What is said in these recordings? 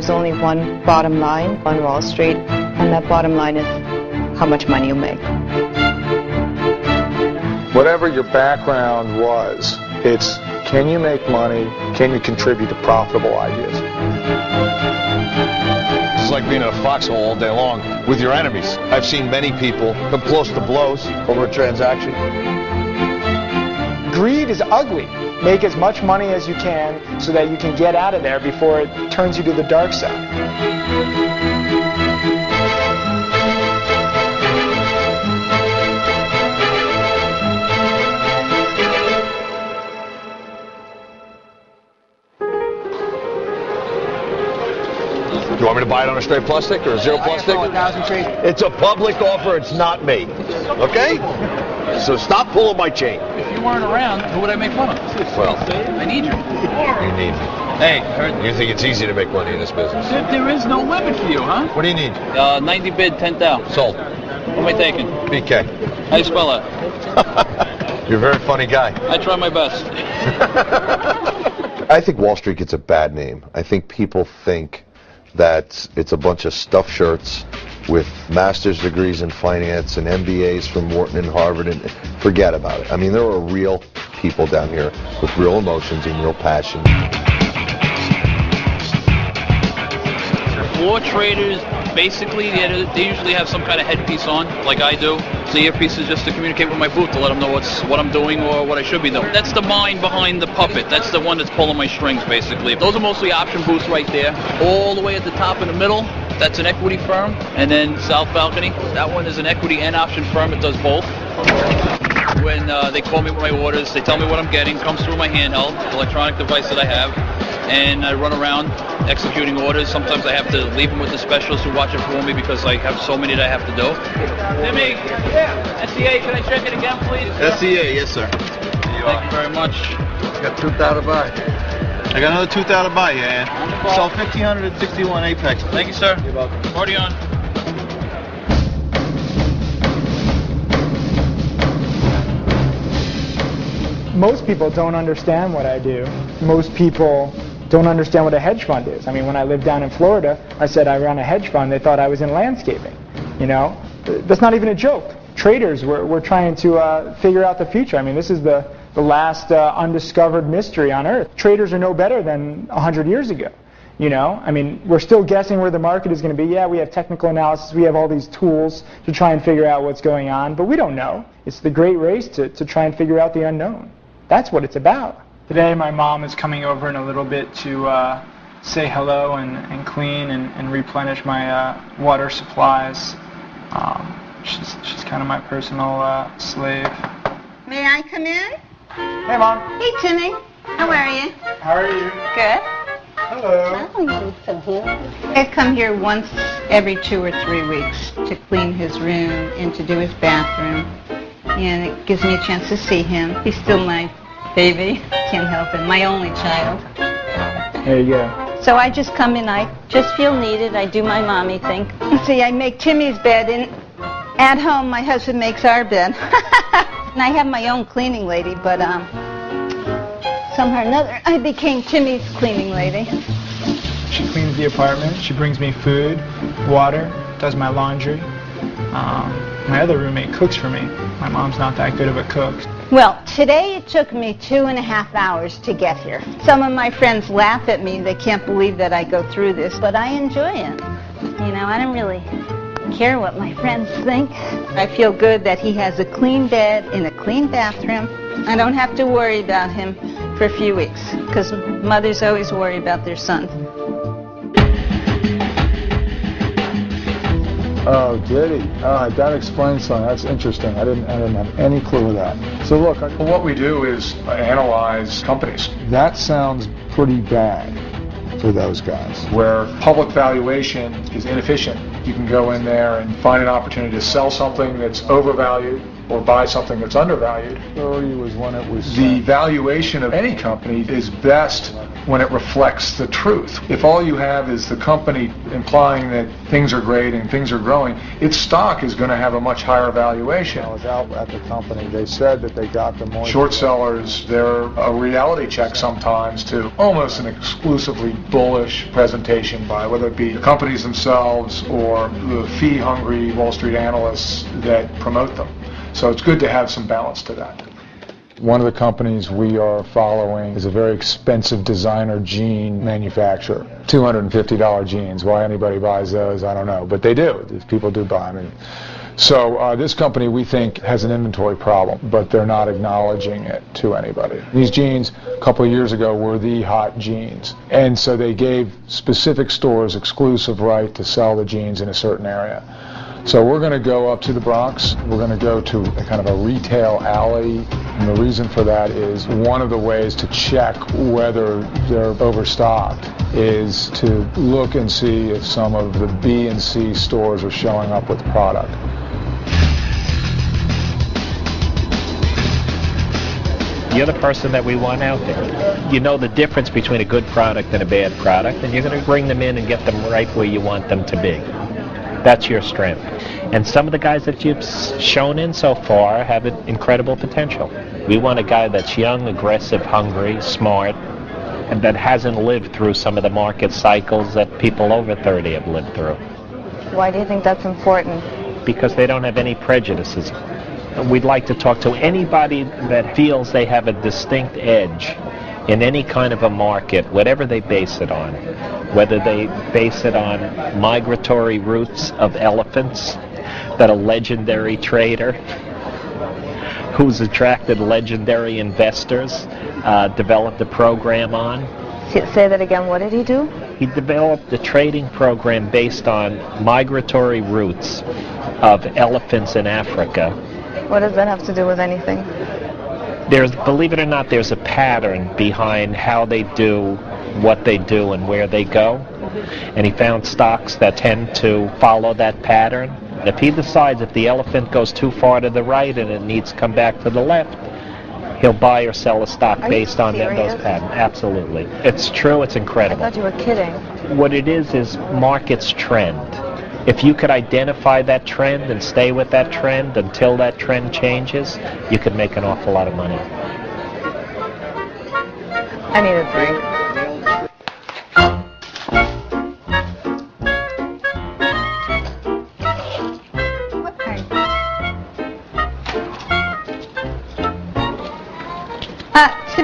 there's only one bottom line on Wall Street, and that bottom line is how much money you make. Whatever your background was, it's can you make money, can you contribute to profitable ideas? It's like being in a foxhole all day long with your enemies. I've seen many people come close to blows over a transaction. Greed is ugly. Make as much money as you can so that you can get out of there before it turns you to the dark side. You want me to buy it on a straight plus stick or a zero plus stick? It's a public offer, it's not me. Okay? So stop pulling my chain. If you weren't around, who would I make fun of? Well, I need you. You need me. Hey, I heard You think it's easy to make money in this business? there is no limit for you, huh? What do you need? 90 bid, 10,000. Sold. What am I taking? BK. How do you spell that? You're a very funny guy. I try my best. I think Wall Street gets a bad name. I think people think that it's a bunch of stuffed shirts with master's degrees in finance and MBAs from Wharton and Harvard, and forget about it. I mean, there are real people down here with real emotions and real passion. Floor traders, basically, they usually have some kind of headpiece on, like I do. The earpiece is just to communicate with my booth to let them know what I'm doing or what I should be doing. That's the mind behind the puppet. That's the one that's pulling my strings, basically. Those are mostly option booths right there. All the way at the top in the middle, that's an equity firm. And then South Balcony, that one is an equity and option firm. It does both. When they call me with my orders, they tell me what I'm getting, comes through my handheld, electronic device that I have, and I run around executing orders. Sometimes I have to leave them with the specialists who watch it for me because I have so many that I have to do. Timmy, SCA, can I check it again, please? SCA, yes, sir. Thank you very much. Got 2,000 to buy. I got another 2,000 to buy, yeah. So 1,561 Apex. Thank you, sir. You're welcome. Party on. Most people don't understand what I do. Most people don't understand what a hedge fund is. I mean, when I lived down in Florida, I said I run a hedge fund. They thought I was in landscaping. You know, that's not even a joke. Traders, we're trying to figure out the future. I mean, this is the last undiscovered mystery on Earth. Traders are no better than 100 years ago. You know, I mean, we're still guessing where the market is going to be. Yeah, we have technical analysis. We have all these tools to try and figure out what's going on, but we don't know. It's the great race to try and figure out the unknown. That's what it's about. Today my mom is coming over in a little bit to say hello and clean and replenish my water supplies. She's kind of my personal slave. May I come in? Hey, Mom. Hey, Timmy. How are you? How are you? Good. Hello. I come here once every 2 or 3 weeks to clean his room and to do his bathroom. And it gives me a chance to see him. He's still my baby. Can't help it. My only child. There you go. So I just come in. I just feel needed. I do my mommy thing. See, I make Timmy's bed, and at home my husband makes our bed. And I have my own cleaning lady, but somehow or another I became Timmy's cleaning lady. She cleans the apartment. She brings me food, water, does my laundry. My other roommate cooks for me. My mom's not that good of a cook. Well, today it took me 2.5 hours to get here. Some of my friends laugh at me. They can't believe that I go through this, but I enjoy it. You know, I don't really care what my friends think. I feel good that he has a clean bed in a clean bathroom. I don't have to worry about him for a few weeks, because mothers always worry about their son. Oh, did he? That explains something. That's interesting. I didn't have any clue of that. So look, what we do is analyze companies. That sounds pretty bad for those guys. Where public valuation is inefficient. You can go in there and find an opportunity to sell something that's overvalued or buy something that's undervalued. 30 was when it was The valuation of any company is best when it reflects the truth. If all you have is the company implying that things are great and things are growing, its stock is going to have a much higher valuation. I was out at the company. They said that they got the more Short sellers, they're a reality check sometimes to almost an exclusively bullish presentation by whether it be the companies themselves or the fee-hungry Wall Street analysts that promote them. So it's good to have some balance to that. One of the companies we are following is a very expensive designer jean manufacturer. $250 jeans. Why anybody buys those, I don't know. But they do. People do buy them. So this company, we think, has an inventory problem, but they're not acknowledging it to anybody. These jeans, a couple of years ago, were the hot jeans. And so they gave specific stores exclusive right to sell the jeans in a certain area. So we're going to go up to the Bronx. We're going to go to a kind of a retail alley. And the reason for that is one of the ways to check whether they're overstocked is to look and see if some of the B and C stores are showing up with product. You're the person that we want out there. You know the difference between a good product and a bad product, and you're going to bring them in and get them right where you want them to be. That's your strength. And some of the guys that you've shown in so far have incredible potential. We want a guy that's young, aggressive, hungry, smart, and that hasn't lived through some of the market cycles that people over 30 have lived through. Why do you think that's important? Because they don't have any prejudices. We'd like to talk to anybody that feels they have a distinct edge in any kind of a market, whatever they base it on. Whether they base it on migratory routes of elephants that a legendary trader who's attracted legendary investors developed a program on. Say that again, what did he do? He developed a trading program based on migratory routes of elephants in Africa. What does that have to do with anything? Believe it or not, there's a pattern behind how they do what they do and where they go. And he found stocks that tend to follow that pattern. If he decides if the elephant goes too far to the right and it needs to come back to the left, he'll buy or sell a stock based on those patterns. Absolutely. It's true, it's incredible. I thought you were kidding. What it is market's trend. If you could identify that trend and stay with that trend until that trend changes, you could make an awful lot of money. I need a drink.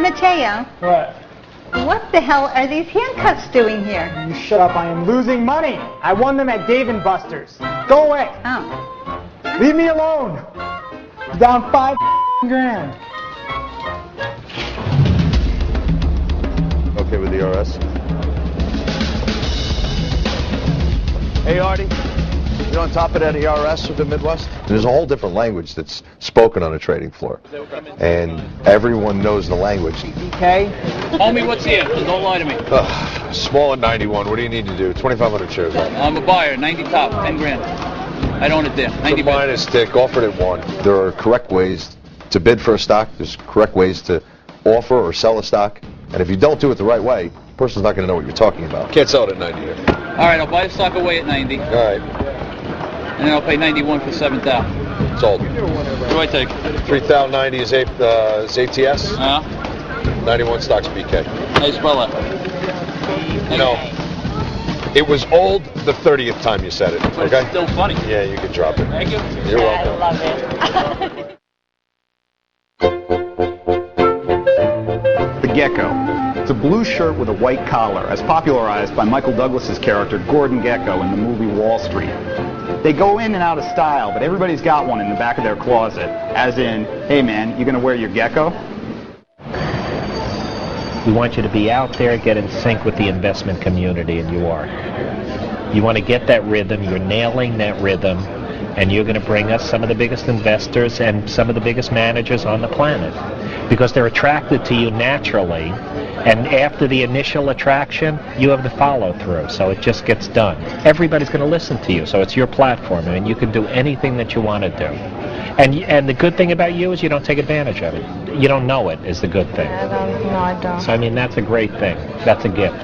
Mateo, What? what the hell are these handcuffs doing here? You shut up. I am losing money. I won them at Dave & Buster's. Go away. Oh. Leave me alone. I'm down $5 grand. Okay with the RS? Hey, Artie. You on top of that ERS of the Midwest? There's a whole different language that's spoken on a trading floor. And everyone knows the language. Okay? Homie, what's here? Don't lie to me. Small at 91. What do you need to do? 2,500 shares. I'm a buyer. 90 top. 10 grand. I'd own it there. 90 The minus tick. Offered at 1. There are correct ways to bid for a stock. There's correct ways to offer or sell a stock. And if you don't do it the right way, the person's not going to know what you're talking about. Can't sell it at 90 here. All right, I'll buy the stock away at 90. All right. And then I'll pay 91 for 7,000. Sold. What do I take? 3,090 is ATS. 91 stocks BK. How you spell that? You know, it was old the 30th time you said it. But Okay? it's still funny. Yeah, you can drop it. Thank you. You're welcome. I love it. The Gecko. It's a blue shirt with a white collar, as popularized by Michael Douglas's character Gordon Gekko in the movie Wall Street. They go in and out of style, but everybody's got one in the back of their closet, as in, hey man, you gonna wear your gecko? We want you to be out there, get in sync with the investment community, and you are. You want to get that rhythm, you're nailing that rhythm, and you're going to bring us some of the biggest investors and some of the biggest managers on the planet. Because they're attracted to you naturally And after the initial attraction, you have the follow-through, so it just gets done. Everybody's going to listen to you, so it's your platform, and you can do anything that you want to do. And the good thing about you is you don't take advantage of it. You don't know it is the good thing. No, I don't. So, I mean, that's a great thing. That's a gift.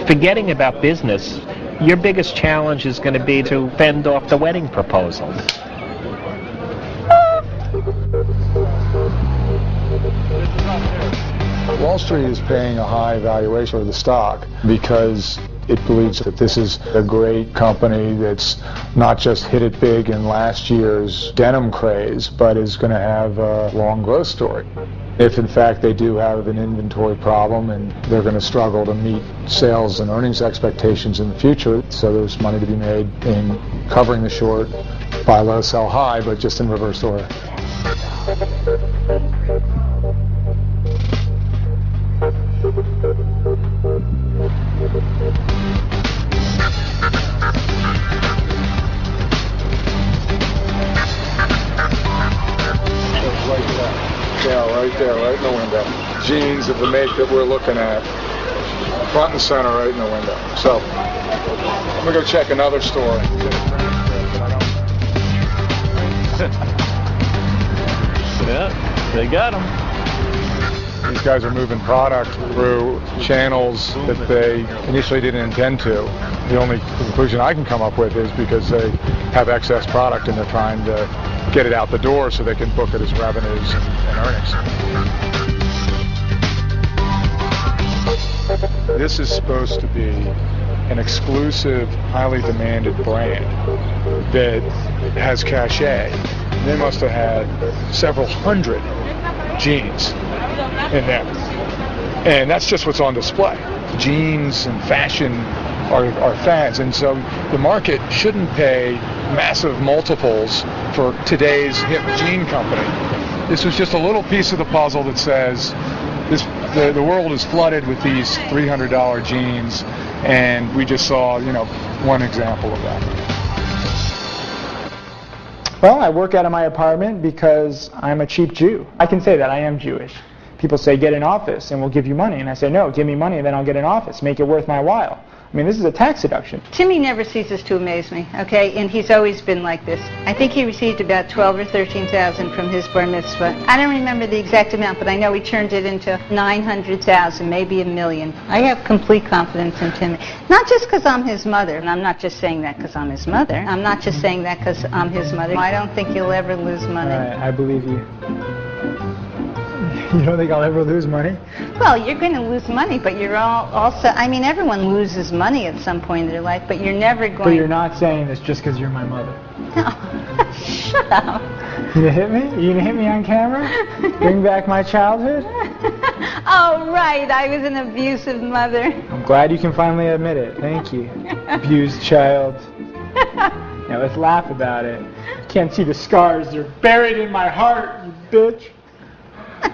Forgetting about business, your biggest challenge is going to be to fend off the wedding proposal. Wall Street is paying a high valuation for the stock because it believes that this is a great company that's not just hit it big in last year's denim craze, but is going to have a long growth story. If in fact they do have an inventory problem and they're going to struggle to meet sales and earnings expectations in the future, so there's money to be made in covering the short, buy low, sell high, but just in reverse order. Right there, right in the window. Jeans of the make that we're looking at. Front and center right in the window. So, I'm going to go check another store. Yeah, they got them. These guys are moving product through channels that they initially didn't intend to. The only conclusion I can come up with is because they have excess product and they're trying to get it out the door so they can book it as revenues and earnings. This is supposed to be an exclusive, highly demanded brand that has cachet. They must have had several hundred jeans in there. And that's just what's on display. Jeans and fashion are fads, and so the market shouldn't pay massive multiples for today's hip jean company. This was just a little piece of the puzzle that says the world is flooded with these $300 jeans, and we just saw, one example of that. Well, I work out of my apartment because I'm a cheap Jew. I can say that I am Jewish. People say, get an office and we'll give you money. And I say, no, give me money and then I'll get an office. Make it worth my while. I mean, this is a tax deduction. Timmy never ceases to amaze me, okay? And he's always been like this. I think he received about 12 or 13,000 from his bar mitzvah. I don't remember the exact amount, but I know he turned it into 900,000, maybe $1 million. I have complete confidence in Timmy. Not just because I'm his mother, and I'm not just saying that because I'm his mother. I'm not just saying that because I'm his mother. I don't think you'll ever lose money. All right, I believe you. You don't think I'll ever lose money? Well, you're going to lose money, but you're also, I mean, everyone loses money at some point in their life, but you're never going... But you're not saying this just because you're my mother. No. Shut up. You gonna hit me? You gonna hit me on camera? Bring back my childhood? Oh, right. I was an abusive mother. I'm glad you can finally admit it. Thank you. Abused child. Now let's laugh about it. You can't see the scars. They're buried in my heart, you bitch.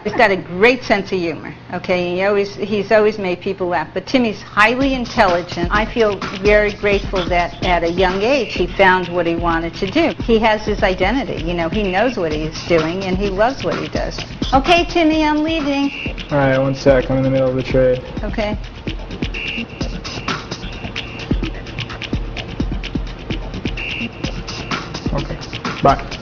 He's got a great sense of humor, okay? He's always made people laugh. But Timmy's highly intelligent. I feel very grateful that at a young age he found what he wanted to do. He has his identity, he knows what he's doing and he loves what he does. Okay, Timmy, I'm leaving. All right, one sec. I'm in the middle of the trade. Okay. Okay. Bye.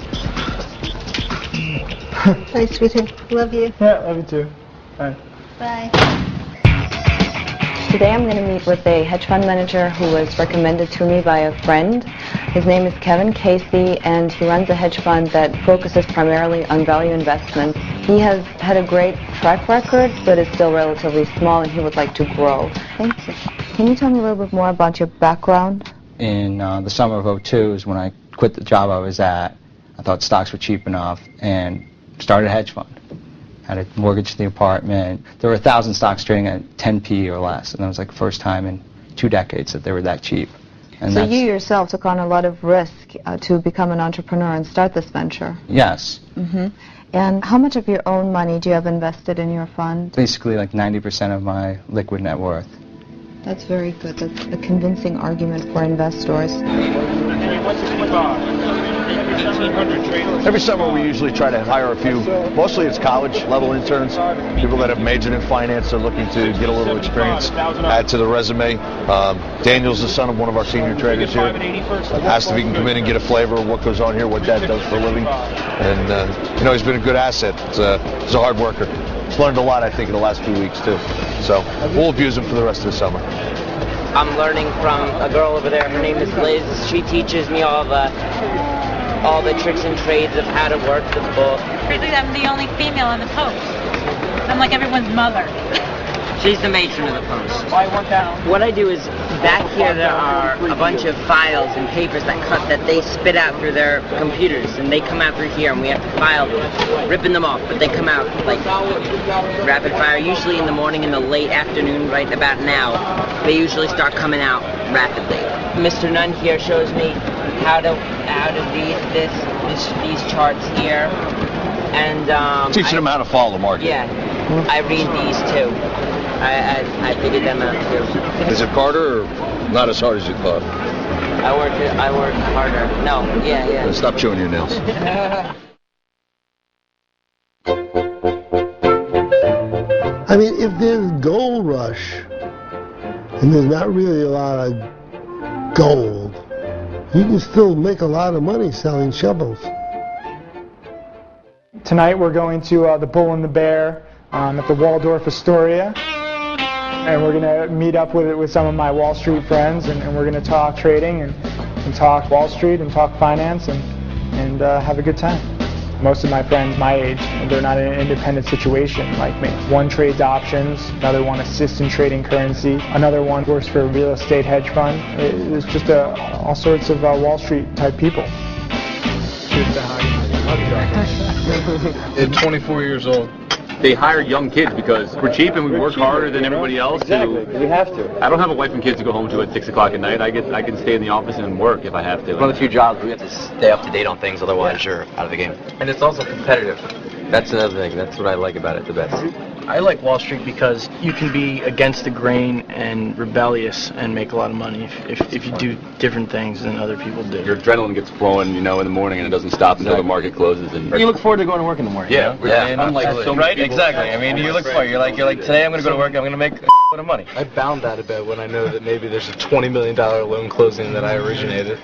Bye, sweetie. Love you. Yeah, love you too. Bye. Bye. Today I'm going to meet with a hedge fund manager who was recommended to me by a friend. His name is Kevin Casey, and he runs a hedge fund that focuses primarily on value investments. He has had a great track record, but is still relatively small, and he would like to grow. Thank you. Can you tell me a little bit more about your background? In the summer of '02 is when I quit the job I was at. I thought stocks were cheap enough and started a hedge fund. Had a mortgage to the apartment. There were 1,000 stocks trading at 10p or less, and that was like the first time in 2 decades that they were that cheap. And so you yourself took on a lot of risk to become an entrepreneur and start this venture? Yes. Mm-hmm. And how much of your own money do you have invested in your fund? Basically like 90% of my liquid net worth. That's very good. That's a convincing argument for investors. Every summer we usually try to hire a few, mostly it's college-level interns, people that have majored in finance are looking to get a little experience, add to the resume. Daniel's the son of one of our senior traders here. Asked if he can come in and get a flavor of what goes on here, what Dad does for a living. And, you know, he's been a good asset. He's a hard worker. He's learned a lot, I think, in the last few weeks, too. So we'll abuse him for the rest of the summer. I'm learning from a girl over there. Her name is Liz. She teaches me all the tricks and trades of how to work the book. Crazy, I'm the only female in the post. I'm like everyone's mother. She's the matron of the post. Why one down? What I do is, back here there are a bunch of files and papers that they spit out through their computers, and they come out through here, and we have to file them, ripping them off, but they come out like rapid fire, usually in the morning, in the late afternoon, right about now. They usually start coming out rapidly. Mr. Nunn here shows me how to read these charts here, and teaching them how to follow the market. Yeah, I read these too. I figured them out too. Is it harder or not as hard as you thought? I work harder. No, yeah. Stop chewing your nails. I mean, if there's gold rush, and there's not really a lot of gold, you can still make a lot of money selling shovels. Tonight we're going to the Bull and the Bear at the Waldorf Astoria. And we're going to meet up with some of my Wall Street friends, and we're going to talk trading and talk Wall Street and talk finance and have a good time. Most of my friends my age, they're not in an independent situation like me. One trades options, another one assists in trading currency, another one works for a real estate hedge fund. It's just all sorts of Wall Street type people. At 24 years old. They hire young kids because we're cheap and we work harder than everybody else. Exactly, we have to. I don't have a wife and kids to go home to at 6 o'clock at night. I can stay in the office and work if I have to. One of the few jobs we have to stay up to date on things, otherwise you're out of the game. And it's also competitive. That's another thing. That's what I like about it the best. I like Wall Street because you can be against the grain and rebellious and make a lot of money if you do different things than other people do. Your adrenaline gets flowing, in the morning, and it doesn't stop until the market closes. And you look forward to going to work in the morning. Yeah. Unlike so right? Exactly. I mean, you look forward. You're like today I'm going to go to work. I'm going to make a lot of money. I bound out of bed when I know that maybe there's a $20 million loan closing that I originated.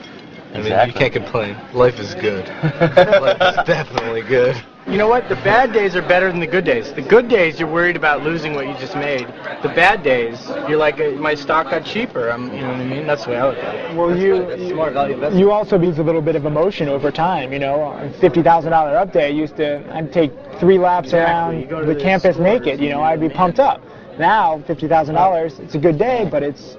I mean, you can't complain. Life is good. Life is definitely good. You know what? The bad days are better than the good days. The good days, you're worried about losing what you just made. The bad days, you're like, my stock got cheaper. You know what I mean? That's the way I look at it. Well, you also lose a little bit of emotion over time. $50,000 upday. I'd take 3 laps around the campus naked. I'd be pumped up. Now, $50,000, it's a good day, but it's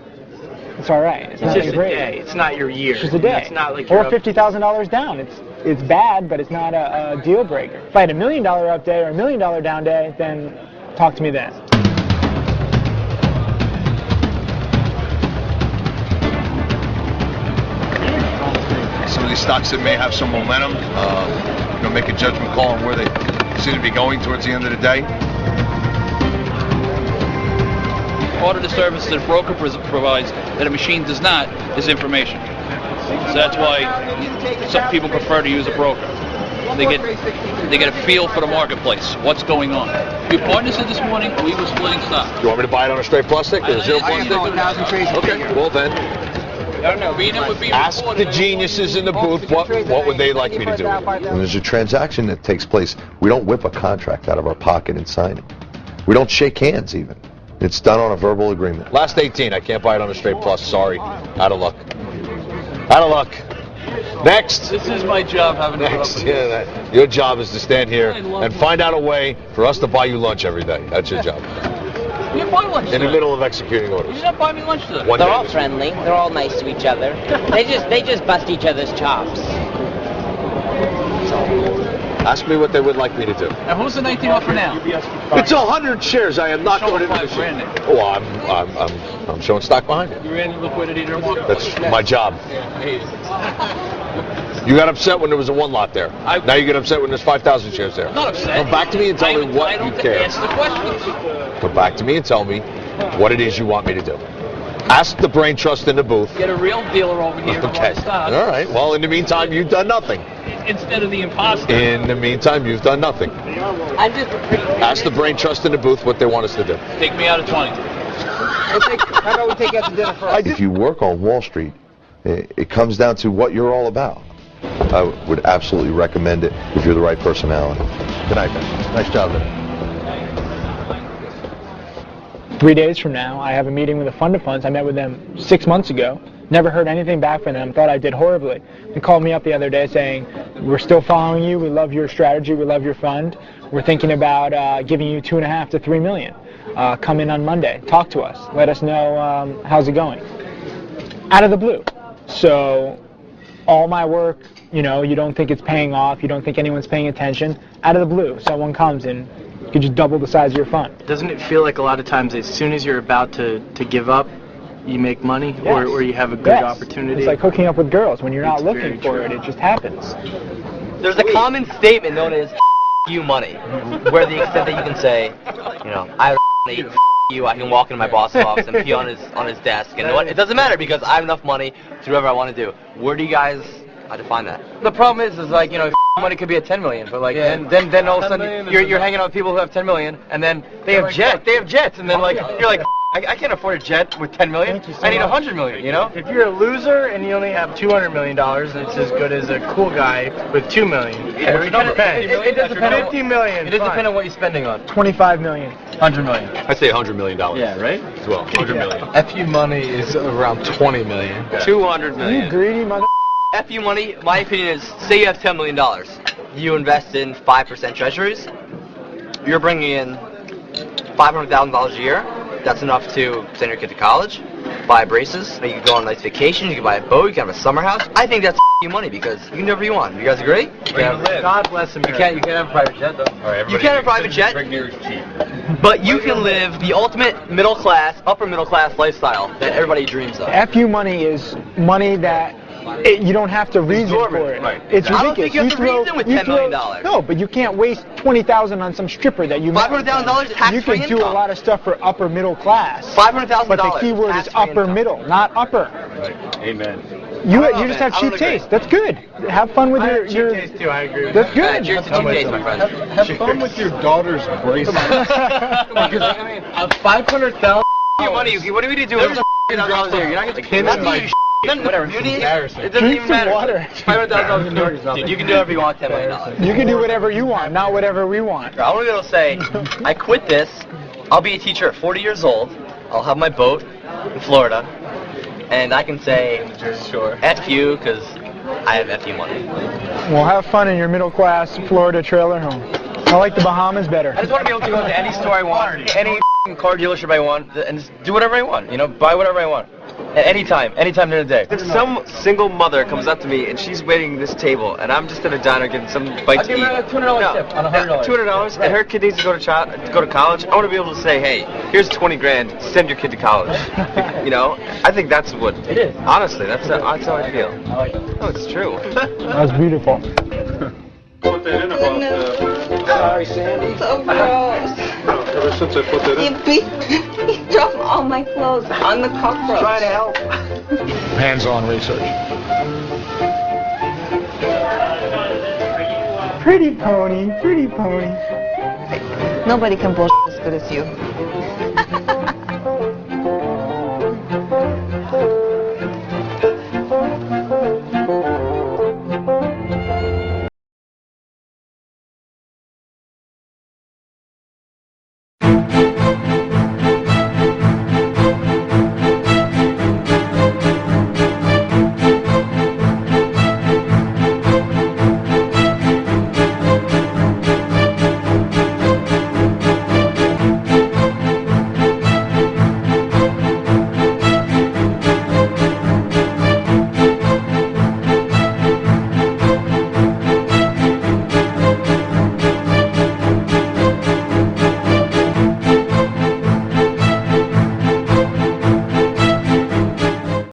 all right. It's just a day. It's not your year. It's just a day. It's not like or $50,000 down. It's bad, but it's not a deal breaker. If I had $1 million up day or $1 million down day, then talk to me then. Some of these stocks that may have some momentum, make a judgment call on where they seem to be going towards the end of the day. Part of the service that a broker provides that a machine does not is information. So that's why some people prefer to use a broker. They get a feel for the marketplace, what's going on. Your partner said this morning we were splitting stock. You want me to buy it on a straight plus stick or zero plus stick? Okay, well then. Ask the geniuses in the booth what would they like me to do. When there's a transaction that takes place, we don't whip a contract out of our pocket and sign it. We don't shake hands even. It's done on a verbal agreement. Last 18, I can't buy it on a straight plus. Sorry. Out of luck. Out of luck. Next. This is my job, having Next. Your job is to stand here and find out a way for us to buy you lunch every day. That's your job. You didn't buy lunch in the middle of executing orders. You didn't buy me lunch today. They're all friendly. They're all nice to each other. They just bust each other's chops. Ask me what they would like me to do. Now, who's the 19 offer now? It's 100 shares. I am not going to do it. Oh, I'm showing stock behind it. You're in liquidity to market. That's my job. You got upset when there was a 1 lot there. Now you get upset when there's 5,000 shares there. I'm not upset. Come back to me and tell me what you care. Answer the questions. Come back to me and tell me what it is you want me to do. Ask the brain trust in the booth. Get a real dealer over here to Okay. start. All right. Well, in the meantime, you've done nothing. Instead of the imposter. In the meantime, you've done nothing. I'm just Ask the brain trust in the booth what they want us to do. Take me out of 20. How about we take you out to dinner first? If you work on Wall Street, it comes down to what you're all about. I would absolutely recommend it if you're the right personality. Good night, guys. Nice job today. 3 days from now, I have a meeting with a fund of funds. I met with them 6 months ago. Never heard anything back from them. Thought I did horribly. They called me up the other day saying, we're still following you. We love your strategy. We love your fund. We're thinking about giving you $2.5 to $3 million. Come in on Monday. Talk to us. Let us know how's it going. Out of the blue. So all my work, you don't think it's paying off. You don't think anyone's paying attention. Out of the blue, someone comes and you could just double the size of your fund. Doesn't it feel like a lot of times as soon as you're about to give up, you make money, Yes. or you have a good opportunity? It's like hooking up with girls. When you're not looking for it, it just happens. There's a common statement known as you money, where the extent that you can say, I eat you, I can walk into my boss's office and pee on his desk, and it doesn't matter because I have enough money to do whatever I want to do. Where do you guys define that? The problem is like, money could be at 10 million, but like, then all of a sudden you're hanging out with people who have 10 million, and then they have jets, and then like, you're like, I can't afford a jet with 10 million. I need 100 million, If you're a loser and you only have $200 million, it's as good as a cool guy with $2 million. Yeah, it does depend on $50 million. It does depend on what you're spending on. $25 million. $100 million. I'd say $100 million. Yeah, right? As well, $100 million. FU money is around $20 million. $200 million. You greedy mother. FU money, my opinion is, say you have $10 million. You invest in 5% treasuries. You're bringing in $500,000 a year. That's enough to send your kid to college, buy braces. You can go on a nice vacation. You can buy a boat. You can have a summer house. I think that's you money because you can do whatever you want. You guys agree? God bless America. You can't have a private jet though. You can't have a private jet, but you can live the ultimate middle class, upper middle class lifestyle that everybody dreams of. FU money is money that you don't have to reason for it. Right. It's ridiculous. I don't think you have to reason with $10 million. No, but you can't waste $20,000 on some stripper that you met. $500,000 is tax-free You can do a lot of stuff for upper middle class. $500,000. But the key word is upper middle, not upper. Right. Amen. You just have cheap taste. That's good. Have fun with your cheap taste too. I agree with That's that. good. Cheers to cheap taste, my friend. Have fun with your daughter's bracelet. Because, I mean, 500,000 money. What do we do? There's a $500,000 here. You're not going to Pin in my whatever. It's embarrassing. It doesn't Drink even some matter. water. $500,000 in New York is nothing. Dude, you can do whatever you want with $10 million. You can do whatever you want, not whatever we want. I want to be able to say, I quit this. I'll be a teacher at 40 years old. I'll have my boat in Florida, and I can say, F you, because I have FU money. Well, have fun in your middle class Florida trailer home. I like the Bahamas better. I just want to be able to go into any store I want, any car dealership I want, and just do whatever I want. Buy whatever I want. At any time during the day. If some single mother comes up to me and she's waiting this table and I'm just at a diner getting some bite to eat. I'll give her a $200 tip on $100. $200 and her kid needs to go to college. I want to be able to say, hey, here's 20 grand, send your kid to college. I think that's what it is. Honestly, that's how I feel. I like that. Oh, it's true. That was beautiful. Put that in about Sorry, Sandy. So gross. Ever since I put that in. He dropped all my clothes on the cockroach. Try to help. Hands-on research. Pretty pony, pretty pony. Nobody can bullshit as good as you.